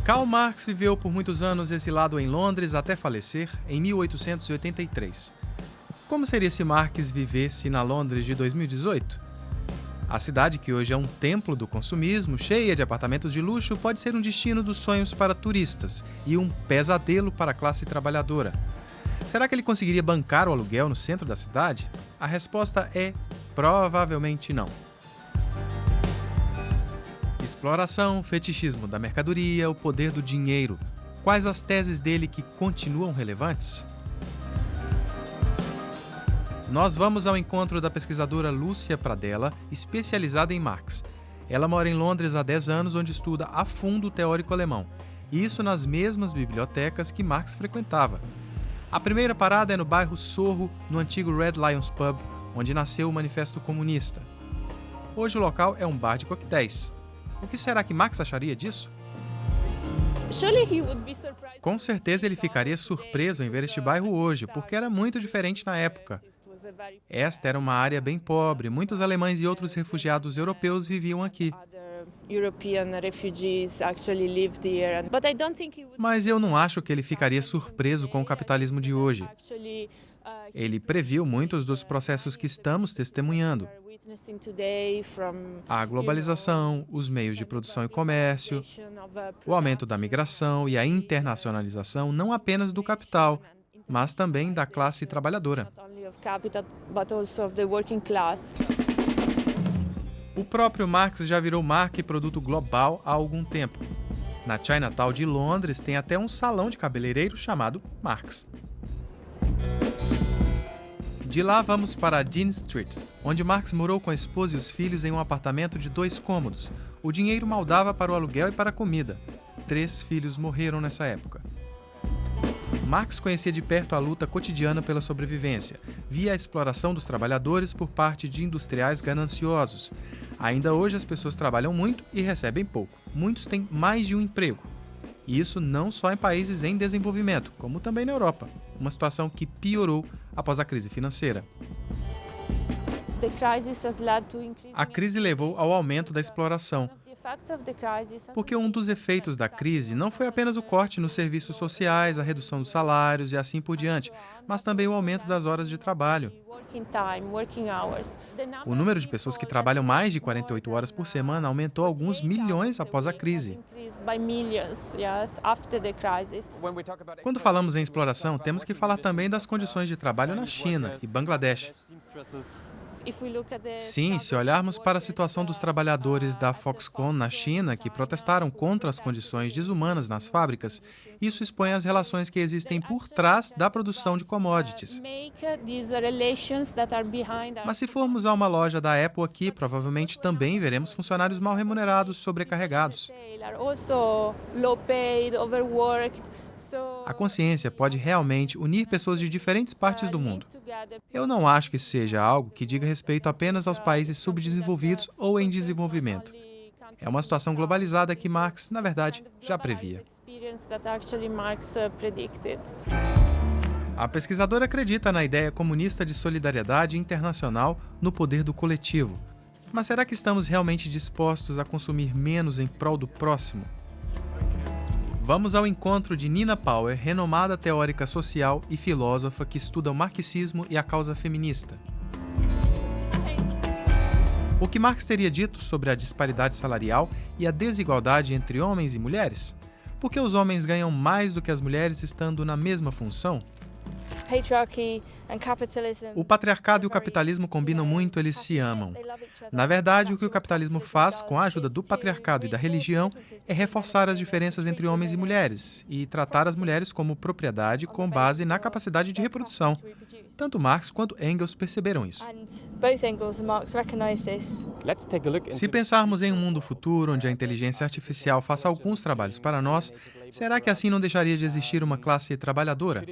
Karl Marx viveu por muitos anos exilado em Londres até falecer em 1883. Como seria se Marx vivesse na Londres de 2018? A cidade, que hoje é um templo do consumismo, cheia de apartamentos de luxo, pode ser um destino dos sonhos para turistas e um pesadelo para a classe trabalhadora. Será que ele conseguiria bancar o aluguel no centro da cidade? A resposta é provavelmente não. Exploração, fetichismo da mercadoria, o poder do dinheiro. Quais as teses dele que continuam relevantes? Nós vamos ao encontro da pesquisadora Lúcia Pradella, especializada em Marx. Ela mora em Londres há 10 anos, onde estuda a fundo o teórico alemão. E isso nas mesmas bibliotecas que Marx frequentava. A primeira parada é no bairro Sorro, no antigo Red Lions Pub, onde nasceu o Manifesto Comunista. Hoje o local é um bar de coquetéis. O que será que Marx acharia disso? Com certeza ele ficaria surpreso em ver este bairro hoje, porque era muito diferente na época. Esta era uma área bem pobre, muitos alemães e outros refugiados europeus viviam aqui. Mas eu não acho que ele ficaria surpreso com o capitalismo de hoje. Ele previu muitos dos processos que estamos testemunhando. A globalização, os meios de produção e comércio, o aumento da migração e a internacionalização não apenas do capital, mas também da classe trabalhadora. O próprio Marx já virou marca e produto global há algum tempo. Na Chinatown de Londres tem até um salão de cabeleireiro chamado Marx. De lá vamos para Dean Street, onde Marx morou com a esposa e os filhos em um apartamento de 2 cômodos. O dinheiro mal dava para o aluguel e para a comida. 3 filhos morreram nessa época. Marx conhecia de perto a luta cotidiana pela sobrevivência, via a exploração dos trabalhadores por parte de industriais gananciosos. Ainda hoje as pessoas trabalham muito e recebem pouco. Muitos têm mais de um emprego. E isso não só em países em desenvolvimento, como também na Europa, uma situação que piorou após a crise financeira. A crise levou ao aumento da exploração, porque um dos efeitos da crise não foi apenas o corte nos serviços sociais, a redução dos salários e assim por diante, mas também o aumento das horas de trabalho. O número de pessoas que trabalham mais de 48 horas por semana aumentou alguns milhões após a crise. Quando falamos em exploração, temos que falar também das condições de trabalho na China e Bangladesh. Sim, se olharmos para a situação dos trabalhadores da Foxconn na China, que protestaram contra as condições desumanas nas fábricas, isso expõe as relações que existem por trás da produção de commodities. Mas se formos a uma loja da Apple aqui, provavelmente também veremos funcionários mal remunerados, sobrecarregados. A consciência pode realmente unir pessoas de diferentes partes do mundo. Eu não acho que seja algo que diga respeito apenas aos países subdesenvolvidos ou em desenvolvimento. É uma situação globalizada que Marx, na verdade, já previa. A pesquisadora acredita na ideia comunista de solidariedade internacional no poder do coletivo. Mas será que estamos realmente dispostos a consumir menos em prol do próximo? Vamos ao encontro de Nina Power, renomada teórica social e filósofa que estuda o marxismo e a causa feminista. O que Marx teria dito sobre a disparidade salarial e a desigualdade entre homens e mulheres? Por que os homens ganham mais do que as mulheres estando na mesma função? O patriarcado e o capitalismo combinam muito, eles se amam. Na verdade, o que o capitalismo faz, com a ajuda do patriarcado e da religião, é reforçar as diferenças entre homens e mulheres e tratar as mulheres como propriedade com base na capacidade de reprodução. Tanto Marx quanto Engels perceberam isso. Se pensarmos em um mundo futuro onde a inteligência artificial faça alguns trabalhos para nós, será que assim não deixaria de existir uma classe trabalhadora?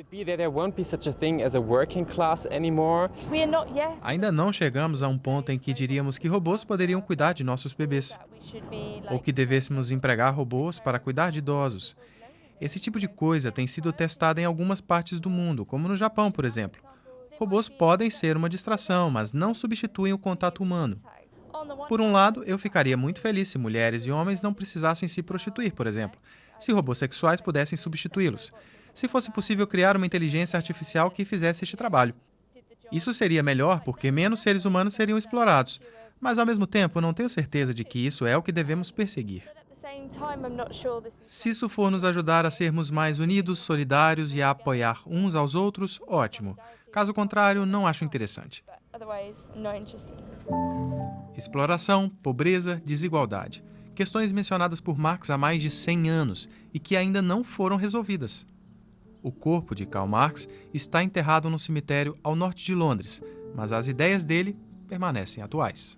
Ainda não chegamos a um ponto em que diríamos que robôs poderiam cuidar de nossos bebês, ou que devêssemos empregar robôs para cuidar de idosos. Esse tipo de coisa tem sido testada em algumas partes do mundo, como no Japão, por exemplo. Robôs podem ser uma distração, mas não substituem o contato humano. Por um lado, eu ficaria muito feliz se mulheres e homens não precisassem se prostituir, por exemplo, se robôs sexuais pudessem substituí-los, se fosse possível criar uma inteligência artificial que fizesse este trabalho. Isso seria melhor porque menos seres humanos seriam explorados, mas ao mesmo tempo não tenho certeza de que isso é o que devemos perseguir. Se isso for nos ajudar a sermos mais unidos, solidários e a apoiar uns aos outros, ótimo. Caso contrário, não acho interessante. Exploração, pobreza, desigualdade. Questões mencionadas por Marx há mais de 100 anos e que ainda não foram resolvidas. O corpo de Karl Marx está enterrado num cemitério ao norte de Londres, mas as ideias dele permanecem atuais.